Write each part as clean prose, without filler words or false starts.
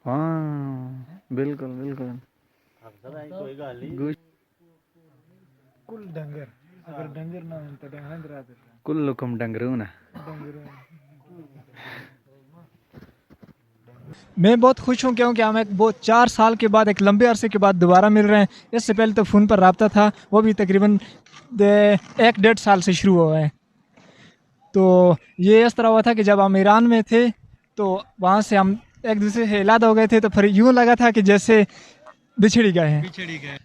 हाँ बिल्कुल बिल्कुल। कुल डंगर अगर डंगर ना हो तो डंगर रात कुल्लुकुम डंगरून। मैं बहुत खुश हूँ क्योंकि हम एक बहुत 4 साल के बाद एक लंबे अरसे के बाद दोबारा मिल रहे हैं। इससे पहले तो फ़ोन पर रब्ता था, वो भी तकरीबन 1-1.5 साल से शुरू हुआ है। तो ये इस तरह हुआ था कि जब हम ईरान में थे तो वहाँ से हम एक दूसरे से अलग हो गए थे, तो फिर यूँ लगा था कि जैसे बिछड़ी गए हैं।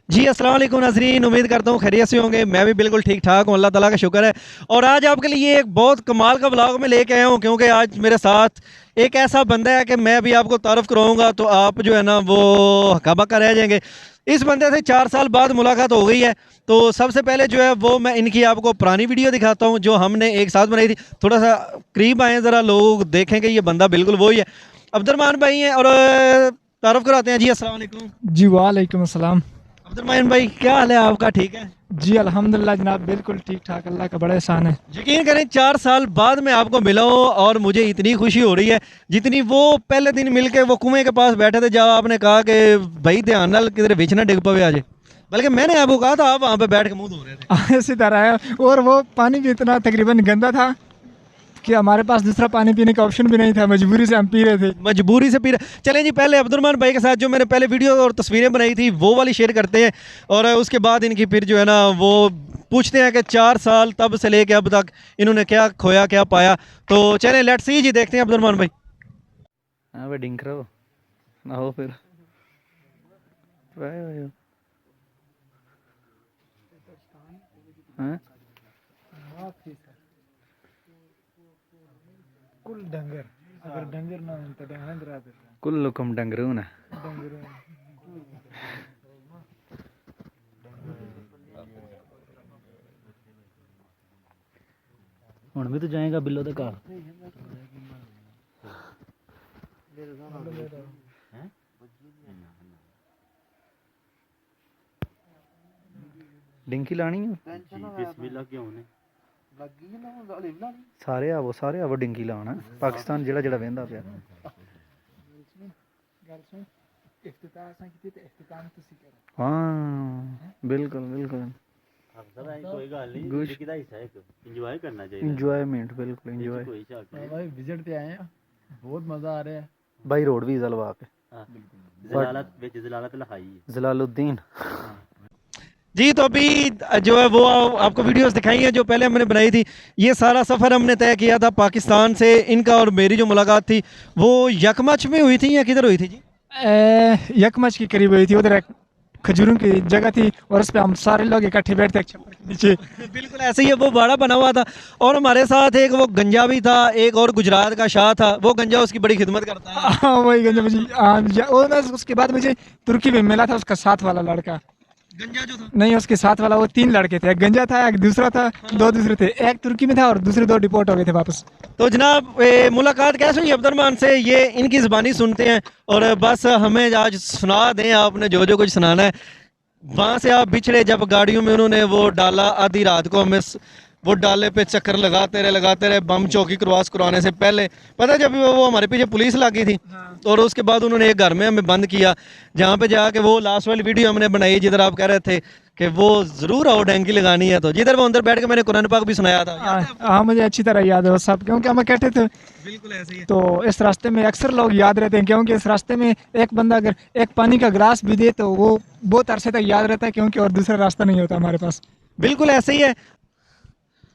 जी अस्सलाम वालेकुम नाज़रीन, उम्मीद करता हूँ खैरियत से होंगे। मैं भी बिल्कुल ठीक ठाक हूँ, अल्लाह ताला का शुक्र है। और आज आपके लिए एक बहुत कमाल का व्लॉग में लेके आया हूँ, क्योंकि आज मेरे साथ एक ऐसा बंदा है कि मैं भी आपको तारुफ कराऊंगा तो आप जो है ना वो हक्का बक्का रह जाएंगे। इस बंदे से 4 साल बाद मुलाकात हो गई है। तो सबसे पहले जो है वो मैं इनकी आपको पुरानी वीडियो दिखाता हूँ जो हमने एक साथ बनाई थी। थोड़ा सा करीब आए ज़रा, लोग देखें कि ये बंदा बिल्कुल वही है। अब्दुर्रहमान भाई हैं और तारुफ कराते हैं। जी अस्सलाम वालेकुम। जी वालेकुम अस्सलाम। अब्दुर्रहमान भाई क्या हाल है आपका? ठीक है जी अल्हम्दुलिल्लाह जनाब, बिल्कुल ठीक ठाक, अल्लाह का बड़ा एहसान है। यकीन करें 4 साल बाद मैं आपको मिला हूँ और मुझे इतनी खुशी हो रही है जितनी वो पहले दिन मिलके वो कुएं के पास बैठे थे जब आपने कहा कि भाई ध्यान नाल किधर बिछ ना डिग पवे आज। बल्कि मैंने आपको कहा था, आप वहाँ पे बैठ के मुंह धो रहे थे। इसी तरह है, और वो पानी भी इतना तकरीबन गंदा था कि हमारे पास दूसरा पानी पीने का ऑप्शन भी नहीं था, मजबूरी से हम पी रहे थे। मजबूरी से पी रहे। चलें जी, पहले अब्दुर्रहमान भाई के साथ जो मैंने पहले वीडियो और तस्वीरें बनाई थी वो वाली शेयर करते हैं, और उसके बाद इनकी फिर जो है ना वो पूछते हैं कि 4 साल तब से लेके अब तक इन्होंने क्या खोया क्या पाया। तो चलें लेट्स सी जी, देखते हैं अब्दुर्रहमान भाई। हाँ भाई डिंक रहो ना हो फिर हाँ? कुल डंगर अगर डंगर ना हो तो डंगर रात कुल्लुकुम डंगरून। हुण भी तो जाएगा बिल्लो दे घर। डिंकी लानी है सारे आवो डिंकी लाना पाकिस्तान जेड़ा जेड़ा वेंदा पिया। हाँ बिल्कुल बिल्कुल। इंजॉयमेंट बिल्कुल इंजॉय। भाई विजिट पे आए हैं, बहुत मजा आ रहा है भाई रोड भी जलवा पे जलालुद्दीन। जी तो अभी जो है वो आपको वीडियोस दिखाई हैं जो पहले हमने बनाई थी। ये सारा सफ़र हमने तय किया था पाकिस्तान से। इनका और मेरी जो मुलाकात थी वो यकमच में हुई थी या किधर हुई थी जी? यकमच के करीब हुई थी, उधर एक खजूरों की जगह थी और उस पर हम सारे लोग इकट्ठे बैठते एक छप्पर के नीचे। बिल्कुल ऐसे ही है, वो बाड़ा बना हुआ था और हमारे साथ एक वो गंजा भी था, एक और गुजरात का शाह था। वो गंजा उसकी बड़ी खिदमत करता है। हाँ वही गंजा मुझे, और मैं उसके बाद मुझे तुर्की में मिला था उसका साथ वाला लड़का। गंजा जो था नहीं, उसके साथ वाला, वो 3 लड़के थे, एक गंजा था, एक दूसरा था, 2 दूसरे थे, एक तुर्की में था और दूसरे 2 डिपोर्ट हो गए थे वापस। तो जनाब मुलाकात कैसे हुई अब्दुर्रहमान से, ये इनकी ज़बानी सुनते हैं और बस हमें आज सुना दें आपने जो जो कुछ सुनाना है। वहाँ से आप बिछड़े जब गाड़ियों में उन्होंने वो डाला, आधी रात को हमें वो डाले पे चक्कर लगाते रहे बम चौकी क्रॉस करवाने से पहले। पता है जब वो हमारे पीछे पुलिस लगी थी और उसके बाद उन्होंने एक घर में हमें बंद किया, जहाँ पे जाके वो लास्ट वाली वीडियो हमने बनाई जिधर आप कह रहे थे कि वो ज़रूर आओ डंकी लगानी है, तो जिधर वो अंदर बैठ के मैंने कुरान पाक भी सुनाया था। हाँ मुझे अच्छी तरह याद है वो सब, क्योंकि हम इकट्ठे थे। बिल्कुल ऐसे ही है। तो इस रास्ते में अक्सर लोग याद रहते हैं, क्योंकि इस रास्ते में एक बंदा अगर एक पानी का गिलास भी दे तो वो बहुत अरसे तक याद रहता है, क्योंकि और दूसरा रास्ता नहीं होता हमारे पास। बिल्कुल ऐसे ही है।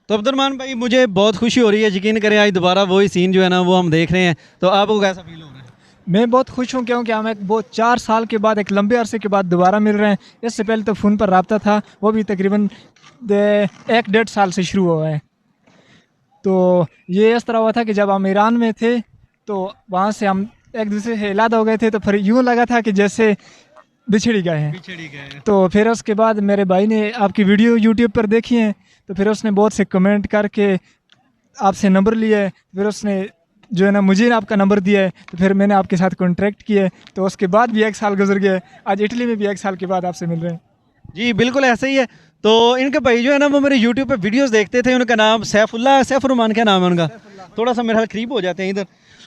तो अब्दुर्रहमान भाई मुझे बहुत खुशी हो रही है, यकीन करें आज दोबारा वही सीन जो है ना वो हम देख रहे हैं। तो आपको कैसा फील हो रहा है? मैं बहुत खुश हूँ क्योंकि हम एक बहुत 4 साल के बाद एक लंबे अरसे के बाद दोबारा मिल रहे हैं। इससे पहले तो फ़ोन पर रब्ता था, वो भी तकरीबन 1-1.5 साल से शुरू हुआ है। तो ये इस तरह हुआ था कि जब हम ईरान में थे तो वहाँ से हम एक दूसरे से अलग हो गए थे, तो फिर यूँ लगा था कि जैसे बिछड़ी गए हैं। तो फिर उसके बाद मेरे भाई ने आपकी वीडियो यूट्यूब पर देखी है, तो फिर उसने बहुत से कमेंट करके आपसे नंबर लिया है, फिर उसने जो है ना मुझे आपका नंबर दिया है, तो फिर मैंने आपके साथ कॉन्ट्रैक्ट किया है। तो उसके बाद भी 1 साल गुजर गया है, आज इटली में भी 1 साल के बाद आपसे मिल रहे हैं। जी बिल्कुल ऐसे ही है। तो इनके भाई जो है ना वो मेरे यूट्यूब पे वीडियोस देखते थे, उनका नाम सैफुररहमान क्या नाम है उनका, थोड़ा सा मेरे हाल करीब हो जाते हैं इधर।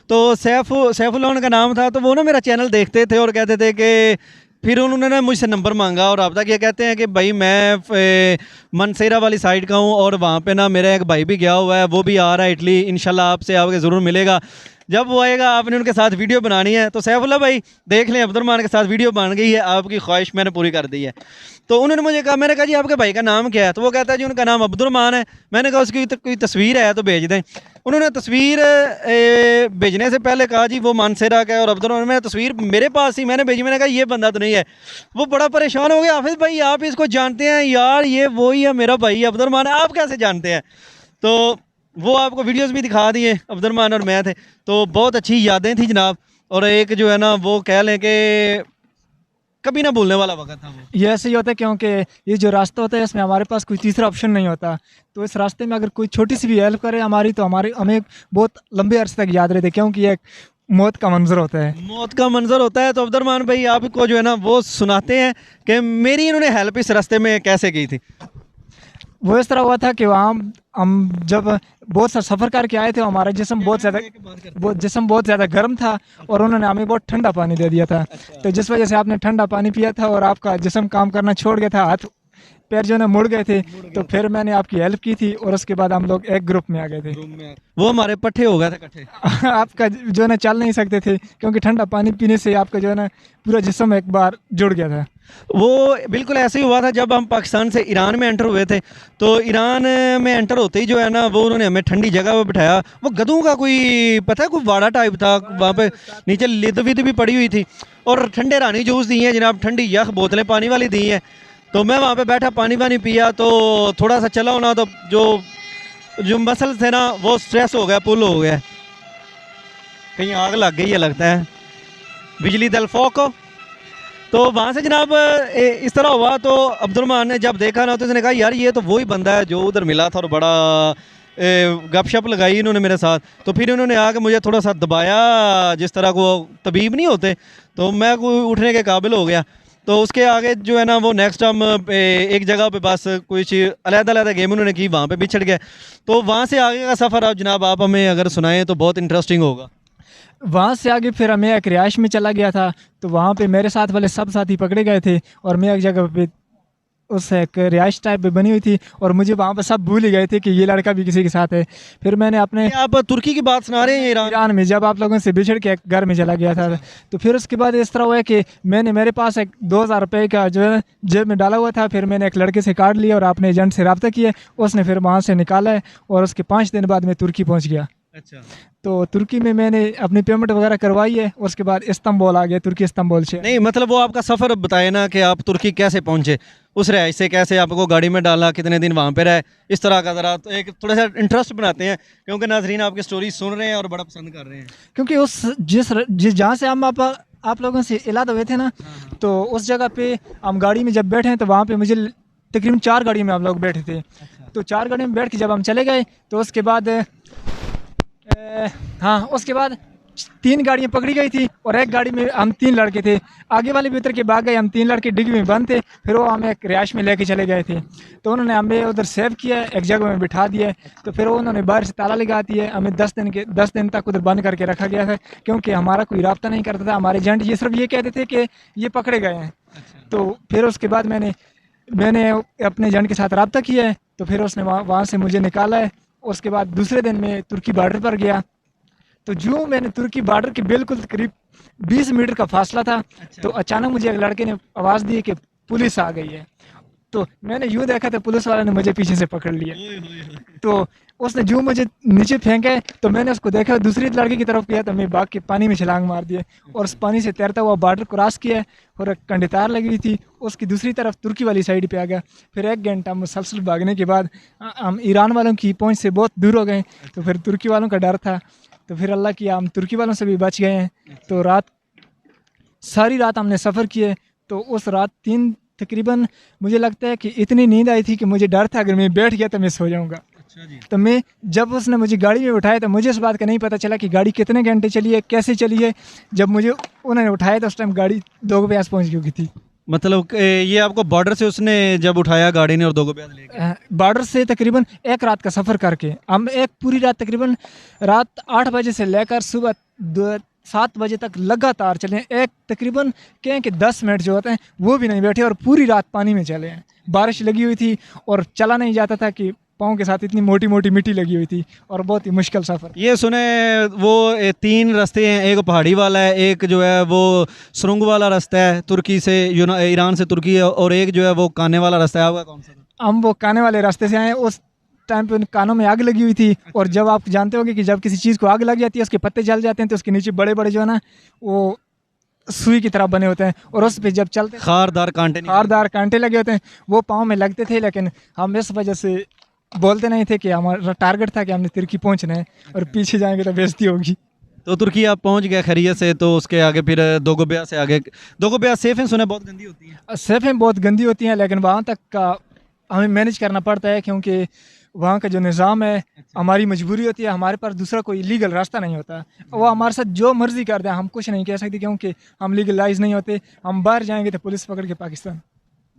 तो सैफुल्लाह उनका नाम था। तो वो ना मेरा चैनल देखते थे और कहते थे कि फिर उन्होंने ना मुझसे नंबर मांगा और रब्ता किया। कहते हैं कि भाई मैं मनसेरा वाली साइड का हूँ और वहाँ पे ना मेरा एक भाई भी गया हुआ है, वो भी आ रहा है इटली, इंशाल्लाह आपसे आगे ज़रूर मिलेगा। जब वो आएगा आपने उनके साथ वीडियो बनानी है। तो सैफुल्लाह भाई देख लें, अब्दुर्रहमान के साथ वीडियो बन गई है, आपकी ख्वाहिश मैंने पूरी कर दी है। तो उन्होंने मुझे कहा, मैंने कहा जी आपके भाई का नाम क्या है? तो वो कहता है जी उनका नाम अब्दुर्रहमान है। मैंने कहा उसकी कोई तस्वीर है तो भेज दें। उन्होंने तस्वीर भेजने से पहले कहा जी वो मानसेरा का है और अब्दुर्रहमान, मैं तस्वीर मेरे पास ही मैंने भेजी। मैंने कहा ये बंदा तो नहीं है। वो बड़ा परेशान हो गया, हाफिज़ भाई आप इसको जानते हैं? यार ये वही है, मेरा भाई अब्दुर्रहमान है, आप कैसे जानते हैं? तो वो आपको वीडियोस भी दिखा दिए, अब्दुर्रहमान और मैं थे। तो बहुत अच्छी यादें थी जनाब। और एक जो है ना वो कह लें कि कभी ना भूलने वाला वक्त था वो। ये ऐसे ही होता है क्योंकि ये जो रास्ता होता है इसमें हमारे पास कोई तीसरा ऑप्शन नहीं होता। तो इस रास्ते में अगर कोई छोटी सी भी हेल्प करे हमारी, तो हमें बहुत लंबे अरसे तक याद रहते, क्योंकि ये एक मौत का मंजर होता है। मौत का मंजर होता है। तो अब्दुर्रहमान भाई आपको जो है ना वो सुनाते हैं कि मेरी इन्होंने हेल्प इस रास्ते में कैसे की थी। वो इस तरह हुआ था कि वहाँ हम जब बहुत सा सफ़र करके आए थे, हमारा जिस्म बहुत ज़्यादा गर्म था और उन्होंने हमें बहुत ठंडा पानी दे दिया था। तो जिस वजह से आपने ठंडा पानी पिया था और आपका जिस्म काम करना छोड़ गया था, हाथ पैर जो है मुड़ गए थे। तो फिर मैंने आपकी हेल्प की थी और उसके बाद हम लोग एक ग्रुप में आ गए थे। वो हमारे पट्टे हो गए थे इकट्ठे। आपका जो है ना चल नहीं सकते थे, क्योंकि ठंडा पानी पीने से आपका जो है ना पूरा जिस्म एक बार जुड़ गया था। वो बिल्कुल ऐसे ही हुआ था जब हम पाकिस्तान से ईरान में एंटर हुए थे। तो ईरान में एंटर होते ही जो है ना वो उन्होंने हमें ठंडी जगह पर बिठाया। वो गधों का कोई पता है कोई वाड़ा टाइप था, वहाँ पे नीचे लिद विद भी पड़ी हुई थी और ठंडे रानी जूस दी हैं जनाब, ठंडी यख बोतलें पानी वाली दी हैं। तो मैं वहाँ पे बैठा पानी वानी पिया। तो थोड़ा सा चला होना तो जो मसल थे ना वो स्ट्रेस हो गया, पुल हो गया, कहीं आग लग गई है लगता है, बिजली दल फोको। तो वहाँ से जनाब इस तरह हुआ। तो अब्दुर्रहमान ने जब देखा ना तो उसने कहा यार ये तो वही बंदा है जो उधर मिला था और बड़ा गपशप लगाई इन्होंने मेरे साथ। तो फिर इन्होंने आके मुझे थोड़ा सा दबाया, जिस तरह को तबीब नहीं होते, तो मैं कोई उठने के काबिल हो गया। तो उसके आगे जो है ना वो नेक्स्ट हम एक जगह पे बस कुछ अलग-अलग गेम उन्होंने की, वहाँ पे बिछड़ गए। तो वहाँ से आगे का सफ़र अब जनाब आप हमें अगर सुनाएं तो बहुत इंटरेस्टिंग होगा। वहाँ से आगे फिर मैं एक रिहाइश में चला गया था। तो वहाँ पे मेरे साथ वाले सब साथी पकड़े गए थे और मैं एक जगह पे उस एक रिहाइश टाइप पे बनी हुई थी और मुझे वहाँ पे सब भूल ही गए थे कि ये लड़का भी किसी के साथ है। फिर मैंने अपने आप तुर्की की बात सुना रहे हैं? ईरान में जब आप लोगों से बिछड़ के एक घर में चला गया था। तो फिर उसके बाद इस तरह हुआ कि मेरे पास एक 2000 रुपये का जो है जेब में डाला हुआ था। फिर मैंने एक लड़के से कार्ड लिया और अपने एजेंट से रब्ता किया, उसने फिर वहाँ से निकाला है और उसके 5 दिन बाद मैं तुर्की पहुँच गया। अच्छा। तो तुर्की में मैंने अपनी पेमेंट वगैरह करवाई है। उसके बाद इस्तांबुल आ गया, तुर्की इस्तांबुल से। नहीं मतलब वो आपका सफ़र बताए ना कि आप तुर्की कैसे पहुँचे, उस रिहाइश से कैसे आपको गाड़ी में डाला, कितने दिन वहाँ पे रहे, इस तरह का ज़रा तो एक थोड़ा सा इंटरेस्ट बनाते हैं, क्योंकि नाजरीन आपकी स्टोरी सुन रहे हैं और बड़ा पसंद कर रहे हैं। क्योंकि उस जिस जहाँ से हम आप लोगों से इलाद हुए थे ना, तो उस जगह पे हम गाड़ी में जब बैठे हैं तो वहाँ पे मुझे तकरीबन 4 गाड़ी में हम लोग बैठे थे। तो 4 गाड़ी में बैठ के जब हम चले गए तो उसके बाद उसके बाद 3 गाड़ियाँ पकड़ी गई थी और एक गाड़ी में हम 3 लड़के थे। आगे वाले भी उतर के भाग गए, हम 3 लड़के डिग्गी में बंद थे। फिर वो हमें एक रिहाइश में लेके चले गए थे। तो उन्होंने हमें उधर सेव किया, एक जगह में बिठा दिया। तो फिर उन्होंने बाहर से ताला लगा दिया, हमें 10 दिन तक उधर बंद करके रखा गया था, क्योंकि हमारा कोई रब्ता नहीं करता था। हमारे एजेंट ये सिर्फ ये कहते थे कि ये पकड़े गए हैं। तो फिर उसके बाद मैंने अपने एजेंट के साथ रब्ता किया है। तो फिर उसने वहाँ से मुझे निकाला है। उसके बाद दूसरे दिन मैं तुर्की बॉर्डर पर गया। तो जो मैंने तुर्की बॉर्डर के बिल्कुल करीब 20 मीटर का फासला था। तो अचानक मुझे एक लड़के ने आवाज़ दी कि पुलिस आ गई है। तो मैंने यूँ देखा तो पुलिस वाले ने मुझे पीछे से पकड़ लिया। तो उसने जो मुझे नीचे फेंका तो मैंने उसको देखा, दूसरी लड़के की तरफ गया तो मैं भाग के पानी में छलांग मार दिया और उस पानी से तैरता हुआ बॉर्डर क्रॉस किया और एक कंडीतार लगी हुई थी उसकी दूसरी तरफ तुर्की वाली साइड पे आ गया। फिर 1 घंटा मुसलसल भागने के बाद हम ईरान वालों की पहुंच से बहुत दूर हो गए। तो फिर तुर्की वालों का डर था, तो फिर अल्लाह की हम तुर्की वालों से भी बच गए हैं। तो सारी रात हमने सफ़र किए। तो उस रात तकरीबन मुझे लगता है कि इतनी नींद आई थी कि मुझे डर था अगर मैं बैठ गया तो मैं सो जाऊंगा। तो मैं जब उसने मुझे गाड़ी में उठाया तो मुझे इस बात का नहीं पता चला कि गाड़ी कितने घंटे चली है, कैसे चली है। जब मुझे उन्होंने उठाया तो उस टाइम गाड़ी 2 बजे पहुँच चुकी थी। मतलब ये आपको बॉर्डर से उसने जब उठाया गाड़ी ने और दो को ब्याज लेके? बॉर्डर से तकरीबन एक रात का सफ़र करके हम एक पूरी रात तकरीबन रात 8 बजे से लेकर सुबह 7 बजे तक लगातार चले हैं। एक तकरीबन कहें कि 10 मिनट जो होते हैं वो भी नहीं बैठे और पूरी रात पानी में चले हैं। बारिश लगी हुई थी और चला नहीं जाता था कि पाँव के साथ इतनी मोटी मोटी मिट्टी लगी हुई थी और बहुत ही मुश्किल सफ़र। ये सुने वो 3 रास्ते हैं, एक पहाड़ी वाला है, एक जो है वो सुरंग वाला रास्ता है तुर्की से ईरान से तुर्की है, और एक जो है वो काने वाला रास्ता है। आपका कौन सा था? हम वो काने वाले रास्ते से आए। उस टाइम पे उन कानों में आग लगी हुई थी और जब आप जानते होंगे कि जब किसी चीज़ को आग लग जाती है उसके पत्ते जल जाते हैं तो उसके नीचे बड़े बड़े जो है ना वो सुई की तरह बने होते हैं और उस पे जब चलते खारदार कांटे खारदार कांटे लगे होते हैं वो पाँव में लगते थे। लेकिन हम इस वजह से बोलते नहीं थे कि हमारा टारगेट था कि हमने तुर्की पहुंचना है और पीछे जाएंगे तो बेइज्जती होगी। तो तुर्की आप पहुंच गए खैरियत से, तो उसके आगे फिर दोगोबिया से आगे। दोगोबिया सेफ है सुना, बहुत गंदी होती है। सेफें बहुत गंदी होती हैं लेकिन वहाँ तक का हमें मैनेज करना पड़ता है क्योंकि वहाँ का जो निज़ाम है हमारी मजबूरी होती है। हमारे पास दूसरा कोई लीगल रास्ता नहीं होता। वो हमारे साथ जो मर्जी कर दे हम कुछ नहीं कह सकते क्योंकि हम लीगलाइज नहीं होते। हम बाहर जाएंगे तो पुलिस पकड़ के पाकिस्तान।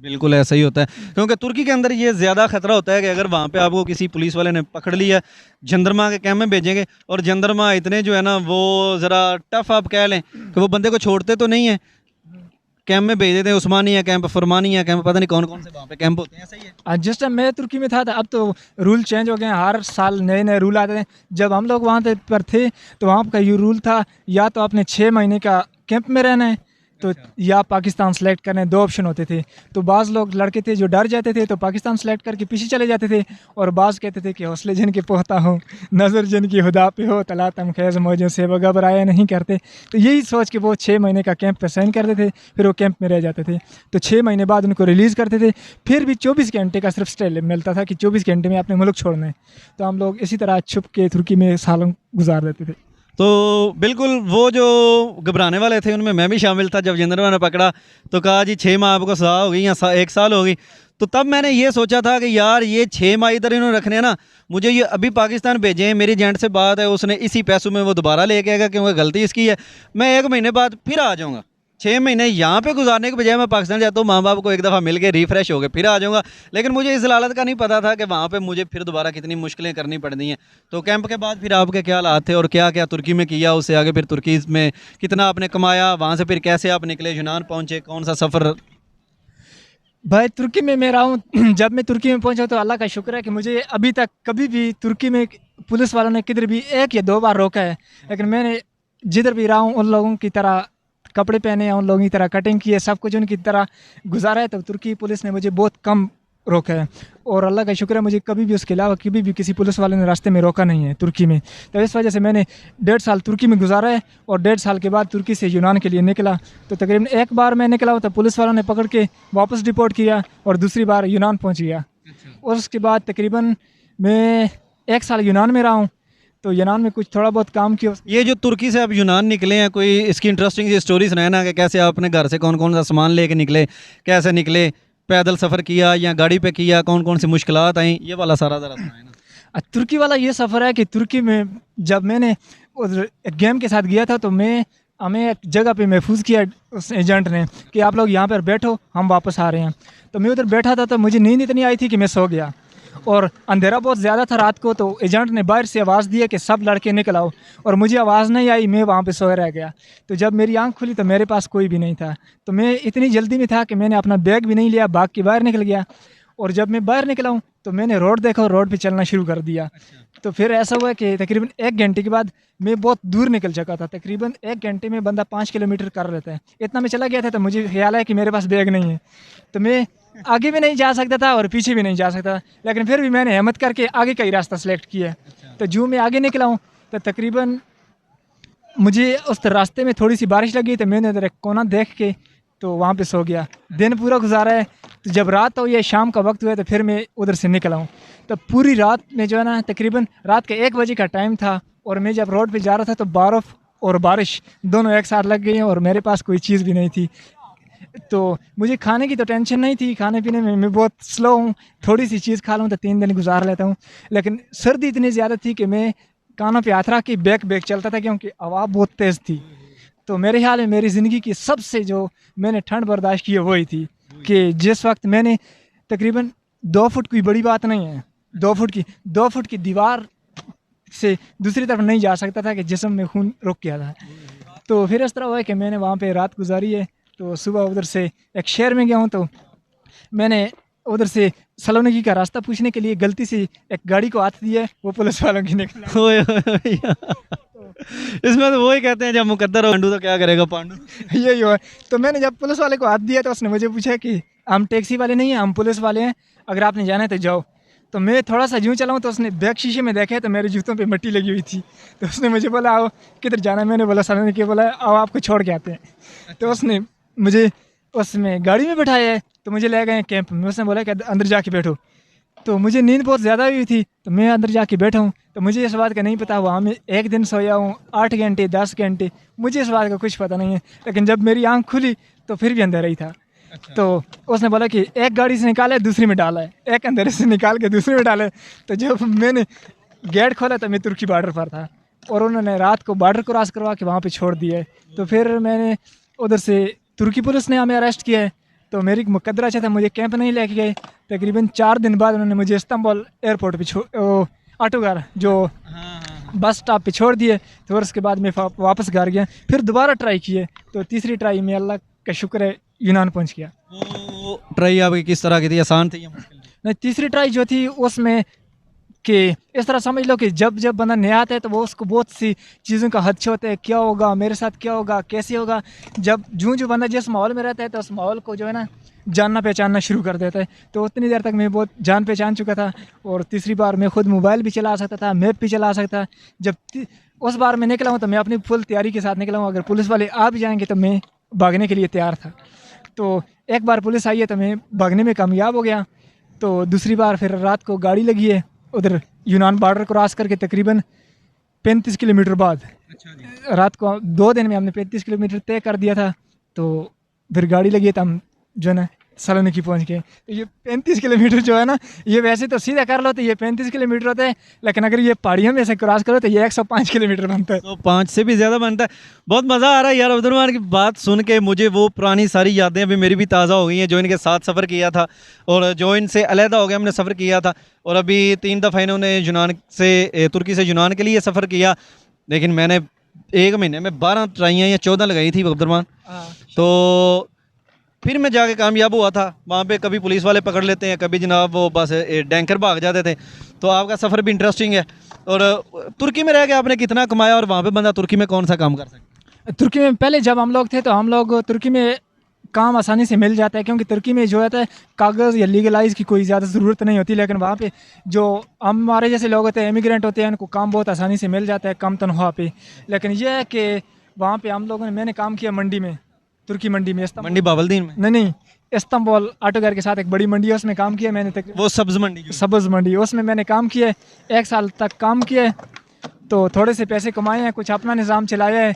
बिल्कुल ऐसा ही होता है, क्योंकि तुर्की के अंदर ये ज़्यादा खतरा होता है कि अगर वहाँ पे आपको किसी पुलिस वाले ने पकड़ लिया, जंदरमा के कैम्प में भेजेंगे, और जंदरमा इतने जो है ना वो ज़रा टफ आप कह लें कि वो बंदे को छोड़ते तो नहीं है, कैंप में भेज देते हैं। उस्मानिया कैंप, फरमानिया कैंप, पता नहीं कौन कौन से वहाँ पे कैंप होते हैं। ऐसा ही है। जिस टाइम मैं तुर्की में था अब तो रूल चेंज हो गए हैं। हर साल नए नए रूल आते हैं। जब हम लोग वहाँ पर थे तो वहाँ का ये रूल था या तो आपने 6 महीने का कैंप में रहना है तो या पाकिस्तान सेलेक्ट करने, 2 ऑप्शन होते थे। तो बाज़ लोग लड़के थे जो डर जाते थे तो पाकिस्तान सेलेक्ट करके पीछे चले जाते थे और बाज़ कहते थे कि हौसले जिन के पोहता हो, नज़र जिन की खुदा पे हो, तला तम खैज़ मौजों से वो घबराया नहीं करते। तो यही सोच के वो 6 महीने का कैंप पे साइन करते थे, फिर वो कैंप में रह जाते थे। तो 6 महीने बाद उनको रिलीज़ करते थे। फिर भी 24 घंटे का सिर्फ स्टे मिलता था कि 24 घंटे में अपने मुल्क छोड़ना है। तो हम लोग इसी तरह छुप के तुर्की में सालों गुजार देते थे। तो बिल्कुल वो जो घबराने वाले थे उनमें मैं भी शामिल था। जब जंदरमा ने पकड़ा तो कहा जी 6 माह आपको सज़ा हो गई या 1 साल हो गई। तो तब मैंने ये सोचा था कि यार ये 6 माह इधर इन्होंने रखने हैं ना, मुझे ये अभी पाकिस्तान भेजे हैं। मेरी एजेंट से बात है, उसने इसी पैसों में वो दोबारा लेके आएगा क्योंकि गलती इसकी है। मैं 1 महीने बाद फिर आ जाऊँगा। 6 महीने यहाँ पे गुजारने के बजाय मैं पाकिस्तान जाता हूँ, माँ बाप को एक दफ़ा मिल के रिफ़्रेश हो गए फिर आ जाऊँगा। लेकिन मुझे इस लालत का नहीं पता था कि वहाँ पे मुझे फिर दोबारा कितनी मुश्किलें करनी पड़नी हैं। तो कैंप के बाद फिर आपके क्या हालात थे और क्या क्या तुर्की में किया, उससे आगे फिर तुर्की में कितना आपने कमाया, वहाँ से फिर कैसे आप निकले, यूनान पहुँचे, कौन सा सफ़र? भाई तुर्की में मैं रहा हूँ। जब मैं तुर्की में पहुंचा तो अल्लाह का शुक्र है कि मुझे अभी तक कभी भी तुर्की में पुलिस वालों ने किधर भी 1 या 2 बार रोका है। लेकिन मैंने जिधर भी रहा हूँ उन लोगों की तरह कपड़े पहने हैं, उन लोगों की तरह कटिंग की है, सब कुछ उनकी तरह गुजारा है। तो तुर्की पुलिस ने मुझे बहुत कम रोका है और अल्लाह का शुक्र है मुझे कभी भी उसके अलावा कभी भी किसी पुलिस वाले ने रास्ते में रोका नहीं है तुर्की में। तो इस वजह से मैंने 1.5 साल तुर्की में गुजारा है और 1.5 साल के बाद तुर्की से यूनान के लिए निकला। तो तकरीबन 1 बार मैं निकला तो पुलिस वालों ने पकड़ के वापस डिपोर्ट किया और दूसरी बार यूनान पहुँच गया। और उसके बाद तकरीबन मैं 1 साल यूनान में रहा हूँ। तो यूनान में कुछ थोड़ा बहुत काम किया। ये जो तुर्की से आप यूनान निकले हैं, कोई इसकी इंटरेस्टिंग सी स्टोरी सुनाए ना कि कैसे आप अपने घर से कौन कौन सा सामान लेके निकले, कैसे निकले, पैदल सफ़र किया या गाड़ी पे किया, कौन कौन सी मुश्किलात आई, ये वाला सारा ज़रा सुनाए ना। तुर्की वाला ये सफ़र है कि तुर्की में जब मैंने उधर एक गेम के साथ गया था तो हमें एक जगह पे महफूज किया उस एजेंट ने कि आप लोग यहाँ पर बैठो, हम वापस आ रहे हैं। तो मैं उधर बैठा था तो मुझे नींद इतनी आई थी कि मैं सो गया और अंधेरा बहुत ज़्यादा था रात को। तो एजेंट ने बाहर से आवाज़ दी कि सब लड़के निकल आओ और मुझे आवाज़ नहीं आई, मैं वहाँ पे सोए रह गया। तो जब मेरी आंख खुली तो मेरे पास कोई भी नहीं था। तो मैं इतनी जल्दी में था कि मैंने अपना बैग भी नहीं लिया, भाग के बाहर निकल गया। और जब मैं बाहर निकला हूँ तो मैंने रोड देखा और रोड पे चलना शुरू कर दिया। तो फिर ऐसा हुआ कि तकरीबन 1 घंटे के बाद मैं बहुत दूर निकल चुका था। तकरीबन 1 घंटे में बंदा 5 किलोमीटर कर लेता है, इतना मैं चला गया था। तो मुझे ख्याल है कि मेरे पास बैग नहीं है तो मैं आगे भी नहीं जा सकता था और पीछे भी नहीं जा सकता। लेकिन फिर भी मैंने हिम्मत करके आगे का ही रास्ता सेलेक्ट किया। तो जो मैं आगे निकला हूँ तो तकरीबन मुझे उस रास्ते में थोड़ी सी बारिश लगी तो मैंने उधर एक कोना देख के तो वहाँ पे सो गया। दिन पूरा गुजारा है। तो जब रात हो या शाम का वक्त हुआ तो फिर मैं उधर से निकला हूँ। तो पूरी रात में जो है ना तकरीबन रात के 1 बजे का टाइम था और मैं जब रोड पे जा रहा था तो बर्फ़ और बारिश दोनों एक साथ लग गई और मेरे पास कोई चीज़ भी नहीं थी। तो मुझे खाने की तो टेंशन नहीं थी, खाने पीने में मैं बहुत स्लो हूँ, थोड़ी सी चीज़ खा लूँ तो 3 दिन गुजार लेता हूँ। लेकिन सर्दी इतनी ज़्यादा थी कि मैं कानों पे हाथ रख के बैक चलता था क्योंकि हवा बहुत तेज़ थी। तो मेरे ख्याल में मेरी ज़िंदगी की सबसे जो मैंने ठंड बर्दाश्त की है वही थी कि जिस वक्त मैंने तकरीबन 2 फुट, कोई बड़ी बात नहीं है, 2 फुट की दीवार से दूसरी तरफ नहीं जा सकता था कि जिस्म में खून रुक गया था। तो फिर इस तरह हुआ है कि मैंने वहाँ पे रात गुजारी है। तो सुबह उधर से एक शहर में गया हूँ, तो मैंने उधर से सलोनिकी का रास्ता पूछने के लिए गलती से एक गाड़ी को हाथ दिया है, वो पुलिस वालों की निकला। ओए ओए भैया, इसमें तो वही कहते हैं जब मुकद्दर हो पांडु तो क्या करेगा पांडु। यही हुआ। तो मैंने जब पुलिस वाले को हाथ दिया तो उसने मुझे पूछा कि हम टैक्सी वाले नहीं हैं, हम पुलिस वाले हैं, अगर आपने जाना है तो जाओ। तो मैं थोड़ा सा यूँ चलाऊँ तो उसने बैक शीशे में देखा तो मेरे जूतों पे मिट्टी लगी हुई थी। तो उसने मुझे बोला आओ किधर जाना है, मैंने बोला सलोनिकी, बोला आओ आपको छोड़ के आते हैं। तो उसने मुझे उसमें गाड़ी में बैठाया है, तो मुझे ले गए कैंप में। उसने बोला कि अंदर जाके बैठो। तो मुझे नींद बहुत ज़्यादा हुई थी, तो मैं अंदर जाके बैठा हूँ। तो मुझे इस बात का नहीं पता वहाँ में एक दिन सोया हूँ 8 घंटे 10 घंटे, मुझे इस बात का कुछ पता नहीं है। लेकिन जब मेरी आँख खुली तो फिर भी अंधेरा ही था। तो उसने बोला कि एक गाड़ी से निकाला है दूसरी में डाला है, एक अंधेरे से निकाल के दूसरी में डाला है। तो जब मैंने गेट खोला तो मैं तुर्की बॉर्डर पर था और उन्होंने रात को बॉर्डर क्रॉस करवा के वहाँ पे छोड़ दिया है। तो फिर मैंने उधर से तुर्की पुलिस ने हमें अरेस्ट किया है। तो मेरी मुकद्दर अच्छा था, मुझे कैंप नहीं लेके गए। तकरीबन 4 दिन बाद उन्होंने मुझे इस्तांबुल एयरपोर्ट पे ऑटोगार जो बस स्टॉप पे छोड़ दिए। तो उसके बाद मैं वापस घर गया, फिर दोबारा ट्राई किए। तो तीसरी ट्राई में अल्लाह का शुक्र है यूनान पहुंच गया। वो ट्राई आपकी किस तरह की थी, आसान थी या मुश्किल थी? नहीं, तीसरी ट्राई जो थी उसमें कि इस तरह समझ लो कि जब जब बंदा नया आता है तो वो उसको बहुत सी चीज़ों का हदश होता है, क्या होगा मेरे साथ, क्या होगा, कैसे होगा। जब जो बंदा जिस माहौल में रहता है तो उस माहौल को जो है ना जानना पहचानना शुरू कर देता है। तो उतनी देर तक मैं बहुत जान पहचान चुका था। और तीसरी बार मैं खुद मोबाइल भी चला सकता था, मैप भी चला सकता। जब उस बार मैं निकला हूँ तो मैं अपनी फुल तैयारी के साथ निकला हूँ। अगर पुलिस वाले आ भी जाएंगे तो मैं भागने के लिए तैयार था। तो एक बार पुलिस आई है तो मैं भागने में कामयाब हो गया। तो दूसरी बार फिर रात को गाड़ी लगी है उधर यूनान बॉर्डर क्रॉस करके तकरीबन 35 किलोमीटर बाद। रात को 2 दिन में हमने 35 किलोमीटर तय कर दिया था। तो फिर गाड़ी लगी तो हम जो है ना सलोनिकी पहुंच गए। तो ये 35 किलोमीटर जो है ना, ये वैसे तो सीधा कर लो तो ये 35 किलोमीटर होता है, लेकिन अगर ये पहाड़ियों में से क्रॉस करो तो ये 105 किलोमीटर बनता है। तो 5 से भी ज़्यादा बनता है। बहुत मज़ा आ रहा है यार अब्दुर्रहमान की बात सुन के। मुझे वो पुरानी सारी यादें अभी मेरी भी ताज़ा हो गई हैं, जो इनके साथ सफ़र किया था और जो इनसे अलहदा हो गया हमने सफ़र किया था। और अभी 3 दफ़ा इन्होंने यूनान से तुर्की से यूनान के लिए सफ़र किया। लेकिन मैंने 1 महीने में 12 ट्राइयाँ या 14 लगाई थी अब्दुर्रहमान। तो फिर मैं जाके कामयाब हुआ था। वहाँ पे कभी पुलिस वाले पकड़ लेते हैं, कभी जनाब वो बस डैंकर भाग जाते थे। तो आपका सफ़र भी इंटरेस्टिंग है। और तुर्की में रह के आपने कितना कमाया और वहाँ पे बंदा तुर्की में कौन सा काम कर सकता है? तुर्की में पहले जब हम लोग थे तो हम लोग तुर्की में काम आसानी से मिल जाता है, क्योंकि तुर्की में जो है कागज़ या लीगलाइज की कोई ज़्यादा ज़रूरत नहीं होती। लेकिन वहाँ पे जो हमारे जैसे लोग होते हैं, इमिग्रेंट होते हैं, उनको काम बहुत आसानी से मिल जाता है कम तनख्वाह पे। लेकिन यह है कि वहाँ पे हम लोगों ने मैंने काम किया मंडी में, तुर्की मंडी में, मंडी बावलदीन में? नहीं, इस्तांबुल ऑटोगार के साथ एक बड़ी मंडी है, उसमें काम किया मैंने। वो सब्ज़ मंडी? सब्ज़ मंडी, उसमें मैंने काम किया, 1 साल तक काम किया। तो थोड़े से पैसे कमाए हैं, कुछ अपना निज़ाम चलाया है।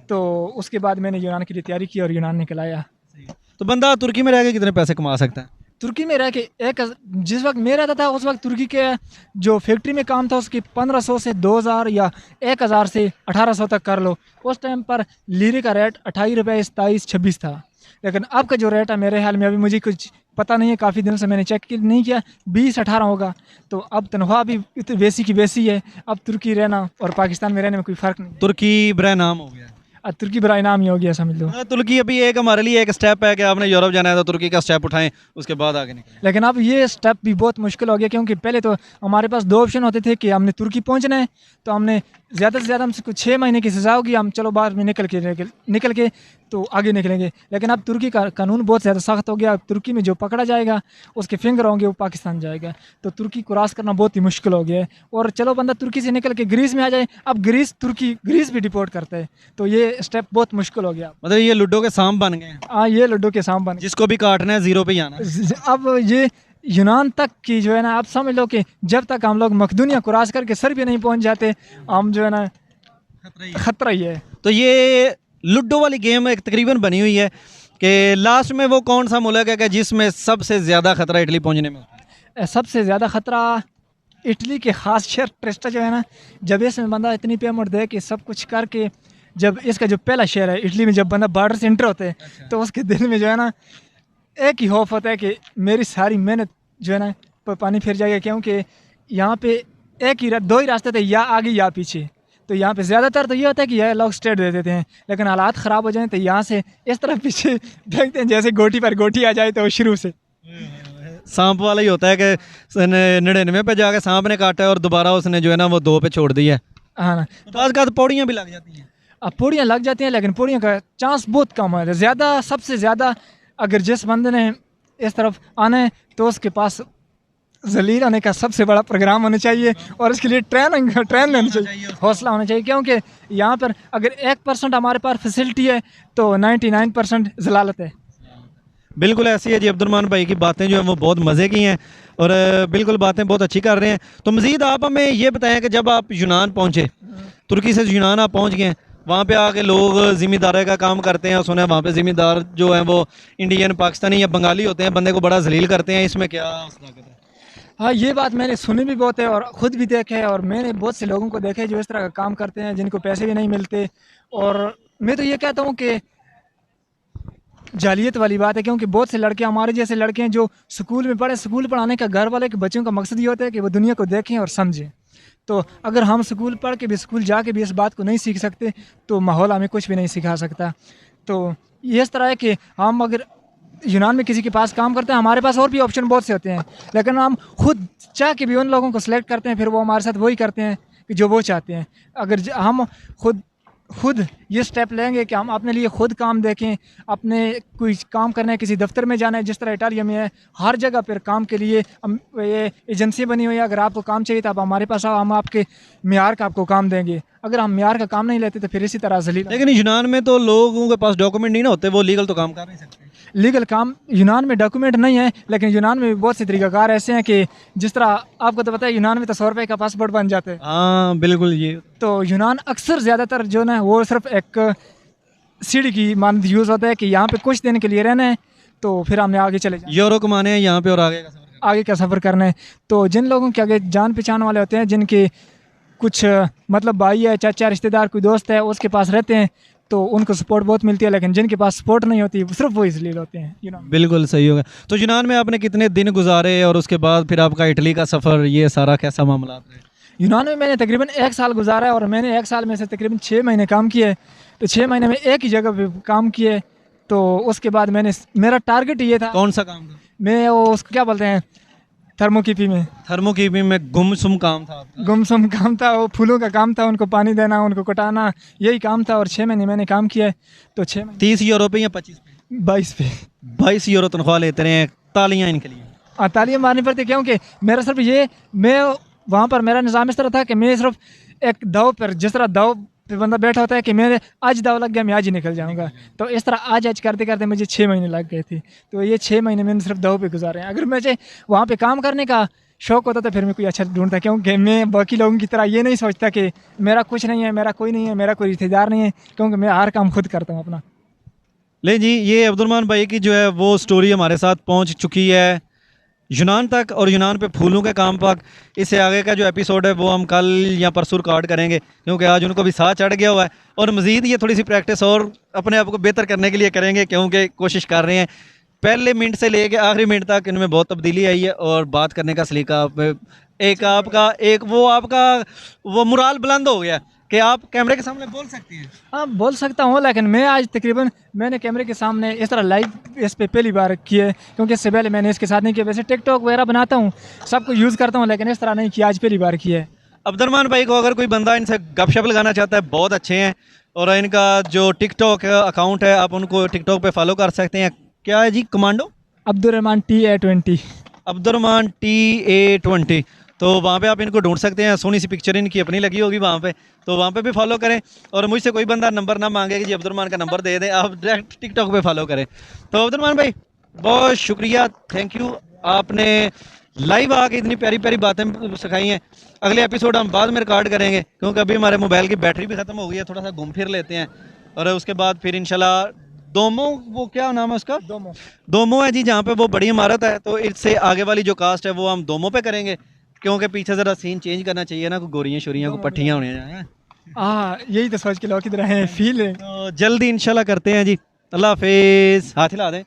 तो उसके बाद मैंने यूनान के लिए तैयारी की और यूनान निकल आया। तो बंदा तुर्की में रह के कितने पैसे कमा सकता है? तुर्की में रह के जिस वक्त मैं रहता था उस वक्त तुर्की के जो फैक्ट्री में काम था उसकी 1500 से 2000 या 1000 से 1800 तक कर लो। उस टाइम पर लीरे का रेट 28 रुपये 27 26 था। लेकिन अब का जो रेट है मेरे ख्याल में, अभी मुझे कुछ पता नहीं है, काफ़ी दिन से मैंने चेक नहीं किया, 20-18 होगा। तो अब तनख्वाह भी वैसी की वैसी है। अब तुर्की रहना और पाकिस्तान में रहने में कोई फ़र्क नहीं। तुर्की बरा नाम हो गया, अब तुर्की बरा इनाम ही हो गया समझ लो। तुर्की अभी एक हमारे लिए एक स्टेप है कि आपने यूरोप जाना है तो तुर्की का स्टेप उठाएं, उसके बाद आगे निकलें। लेकिन अब ये स्टेप भी बहुत मुश्किल हो गया, क्योंकि पहले तो हमारे पास 2 ऑप्शन होते थे कि हमने तुर्की पहुंचना है तो हमने ज़्यादा से ज़्यादा हमसे कुछ 6 महीने की सज़ा होगी, हम चलो बाहर में निकल के तो आगे निकलेंगे। लेकिन अब तुर्की का कानून बहुत ज़्यादा सख्त हो गया। अब तुर्की में जो पकड़ा जाएगा उसके फिंगर होंगे वो पाकिस्तान जाएगा। तो तुर्की क्रॉस करना बहुत ही मुश्किल हो गया है। और चलो बंदा तुर्की से निकल के ग्रीस में आ जाए, अब ग्रीस भी डिपोर्ट करता है। तो ये स्टेप बहुत मुश्किल हो गया। मतलब ये लूडो के सांप बन गए हैं। हाँ, ये लूडो के सांप बन गए। जिसको भी काटना है 0 पे ही आना है। अब ये यूनान तक की जो है ना, आप समझ लो कि जब तक हम लोग मकदूनिया क्रॉस करके सर्बिया नहीं पहुंच जाते, हम जो है ना खतरा ही है। तो ये लूडो वाली गेम एक तकरीबन बनी हुई है कि लास्ट में वो कौन सा मुल्क है कि जिसमें सबसे ज़्यादा खतरा इटली पहुंचने में होता है? सबसे ज़्यादा खतरा इटली के ख़ास शहर ट्रेस्टा जो है ना, जब इसमें बंदा इतनी पेमेंट दे कि सब कुछ करके जब इसका जो पहला शहर है इटली में, जब बंदा बॉर्डर से एंटर होते हैं तो उसके दिल में जो है ना एक ही खौफ होता है कि मेरी सारी मेहनत जो है ना पानी फिर जाएगा, क्योंकि यहाँ पे एक ही दो ही रास्ते थे, या आगे या पीछे। तो यहाँ पे ज़्यादातर तो ये होता है कि यह लोग स्ट्रेट दे देते हैं, लेकिन हालात ख़राब हो जाएं तो यहाँ से इस तरफ पीछे देखते हैं, जैसे गोटी पर गोटी आ जाए तो शुरू से। सांप वाला ही होता है कि 99 पे जाके सांप ने काटा है और दोबारा उसने जो है ना वो 2 पे छोड़ दिया है। हाँ ना, तो आज का पौड़ियाँ भी लग जाती हैं। अब पूड़ियाँ लग जाती हैं, लेकिन पूड़ियों का चांस बहुत कम है। ज़्यादा, सबसे ज़्यादा अगर जिस बंदे ने इस तरफ आना है तो उसके पास जलील आने का सबसे बड़ा प्रोग्राम होना चाहिए, और इसके लिए ट्रेन लेनी चाहिए, हौसला होना चाहिए, क्योंकि यहाँ पर अगर 1% हमारे पास फैसिलिटी है तो 99% जलालत है। बिल्कुल ऐसी है जी। अब्दुर्रहमान भाई की बातें जो हैं वो बहुत मज़े की हैं और बिल्कुल बातें बहुत अच्छी कर रहे हैं। तो मज़ीद आप हमें ये बताएं कि जब आप यूनान पहुँचे, तुर्की से यूनान आप पहुँच गए, वहाँ पे आके लोग ज़िम्मेदारी का काम करते हैं, सुना है वहाँ पे ज़िम्मेदार जो हैं वो इंडियन, पाकिस्तानी या बंगाली होते हैं, बंदे को बड़ा जलील करते हैं, इसमें क्या ताकत है? हाँ, ये बात मैंने सुनी भी बहुत है और ख़ुद भी देखे है, और मैंने बहुत से लोगों को देखे जो इस तरह का काम करते हैं जिनको पैसे भी नहीं मिलते। और मैं तो ये कहता हूँ कि जालियत वाली बात है, क्योंकि बहुत से लड़के, हमारे जैसे लड़के हैं जो स्कूल में पढ़े, स्कूल पढ़ाने का घर वाले के बच्चों का मकसद ये होता है कि वो दुनिया को देखें और समझें। तो अगर हम स्कूल पढ़ के भी, स्कूल जाके भी इस बात को नहीं सीख सकते तो माहौल हमें कुछ भी नहीं सिखा सकता। तो ये इस तरह है कि हम अगर यूनान में किसी के पास काम करते हैं, हमारे पास और भी ऑप्शन बहुत से होते हैं, लेकिन हम खुद चाह के भी उन लोगों को सिलेक्ट करते हैं, फिर वो हमारे साथ वही करते हैं कि जो वो चाहते हैं। अगर हम खुद ये स्टेप लेंगे कि हम अपने लिए खुद काम देखें, अपने कोई काम करना है, किसी दफ्तर में जाना है, जिस तरह इटालिया में है, हर जगह पर काम के लिए ये एजेंसी बनी हुई है। अगर आपको काम चाहिए तो आप हमारे पास आओ, हम आपके म्यार का आपको काम देंगे। अगर हम म्यार का काम नहीं लेते तो फिर इसी तरह जलील। लेकिन यूनान में तो लोगों के पास डॉक्यूमेंट नहीं ना होते, वो लीगल तो काम कर नहीं सकते। लीगल काम यूनान में डॉक्यूमेंट नहीं है, लेकिन यूनान में बहुत से तरीक़ाकार ऐसे हैं कि जिस तरह आपको तो पता है यूनान में तो 100 रुपये का पासपोर्ट बन जाता है। हाँ बिल्कुल। ये तो यूनान अक्सर ज़्यादातर जो ना वो सिर्फ एक सीढ़ी की मानद यूज़ होता है कि यहाँ पे कुछ दिन के लिए रहना है तो फिर हमने आगे चले जाना, यूरो कमाने हैं यहाँ पे और आगे का सफ़र करना है। तो जिन लोगों के आगे जान पहचान वाले होते हैं, जिनके कुछ मतलब भाई है, चाचा, रिश्तेदार, कोई दोस्त है, उसके पास रहते हैं तो उनको सपोर्ट बहुत मिलती है। लेकिन जिनके पास सपोर्ट नहीं होती सिर्फ वो इसलिए होते हैं यूनान। बिल्कुल सही होगा। तो यूनान में आपने कितने दिन गुजारे और उसके बाद फिर आपका इटली का सफ़र, ये सारा कैसा मामला है? यूनान में मैंने तकरीबन 1 साल गुजारा है और मैंने 1 साल में से तकरीबन 6 महीने काम किए। तो 6 महीने में एक ही जगह पे काम किए। तो उसके बाद मेरा टारगेट ये था। कौन सा काम था? मैं वो उसको क्या बोलते हैं, थर्मोकीपी में गुमसुम काम था आपका? गुमसुम काम था, वो फूलों का काम था, उनको पानी देना, उनको कटाना, यही काम था। और 6 महीने मैंने काम किया है। तो 6 महीने 30 यूरो पे या 25 पे? 22 पे। 22 यूरो तनख्वाह लेते रहे। तालियां इनके लिए। तालियां मारनी पड़ती, क्योंकि मेरा सिर्फ ये, मैं वहाँ पर मेरा निज़ाम इस तरह था कि मैं सिर्फ एक दाव पर, जिस तरह दाव पे बंदा बैठा होता है कि मेरे आज दाव लग गया, मैं आज ही निकल जाऊँगा, तो इस तरह आज करते करते मुझे 6 महीने लग गए थे। तो ये 6 महीने मैंने सिर्फ दाव पे गुजारे हैं। अगर मुझे वहाँ पे काम करने का शौक़ होता तो फिर मैं कोई अच्छा ढूंढता, क्योंकि मैं बाकी लोगों की तरह ये नहीं सोचता कि मेरा कुछ नहीं है, मेरा कोई नहीं है, मेरा कोई रिश्तेदार नहीं है, क्योंकि मैं हर काम खुद करता हूँ अपना। ले जी, ये अब्दुर्रहमान भाई की जो है वो स्टोरी हमारे साथ पहुँच चुकी है यूनान तक और यूनान पे फूलों के काम तक। इससे आगे का जो एपिसोड है वो हम कल या परसों रिकॉर्ड करेंगे, क्योंकि आज उनको भी साथ चढ़ गया हुआ है और मज़ीद ये थोड़ी सी प्रैक्टिस और अपने आप को बेहतर करने के लिए करेंगे, क्योंकि कोशिश कर रहे हैं। पहले मिनट से लेके आखिरी मिनट तक इनमें बहुत तब्दीली आई है और बात करने का सलीका वो मुराल बुलंद हो गया कि आप कैमरे के सामने बोल सकती हैं। हाँ, बोल सकता हूँ, लेकिन मैं आज तकरीबन मैंने कैमरे के सामने इस तरह लाइव इस पे पहली बार किया है, क्योंकि इससे पहले मैंने इसके साथ नहीं किया। वैसे टिकटॉक वगैरह बनाता हूँ, सबको यूज़ करता हूँ, लेकिन इस तरह नहीं किया, आज पहली बार किया है। अब्दुर्रहमान भाई को अगर कोई बंदा इनसे गपशप लगाना चाहता है, बहुत अच्छे हैं और इनका जो टिकटॉक अकाउंट है आप उनको टिकटॉक पे फॉलो कर सकते हैं। क्या है जी? Commando Abdurrahman TA20। Abdurrahman TA20। तो वहाँ पे आप इनको ढूंढ सकते हैं। सोनी सी पिक्चर इनकी अपनी लगी होगी वहाँ पे, तो वहाँ पे भी फॉलो करें। और मुझसे कोई बंदा नंबर ना मांगे कि जी अब्दुर्रहमान का नंबर दे दें, आप डायरेक्ट टिकटॉक पे फॉलो करें। तो अब्दुर्रहमान भाई बहुत शुक्रिया, थैंक यू, आपने लाइव आके इतनी प्यारी प्यारी बातें सिखाई हैं। अगले एपिसोड हम बाद में रिकॉर्ड करेंगे, क्योंकि अभी हमारे मोबाइल की बैटरी भी ख़त्म हो गई है, थोड़ा सा घूम फिर लेते हैं और उसके बाद फिर इंशाल्लाह दोमो, वो क्या नाम है उसका? दोमो है जी, जहाँ पे वो बड़ी इमारत है। तो इससे आगे वाली जो कास्ट है वो हम दोमो पे करेंगे, क्योंकि पीछे ज़रा सीन चेंज करना चाहिए ना, कोई गोरियाँ शोरियाँ को पट्टियाँ होने हैं। यही तो सोच के लोग किधर हैं फील है। तो जल्दी इंशाल्लाह करते हैं जी। अल्लाह हाफिज़। हाथ हिला दें।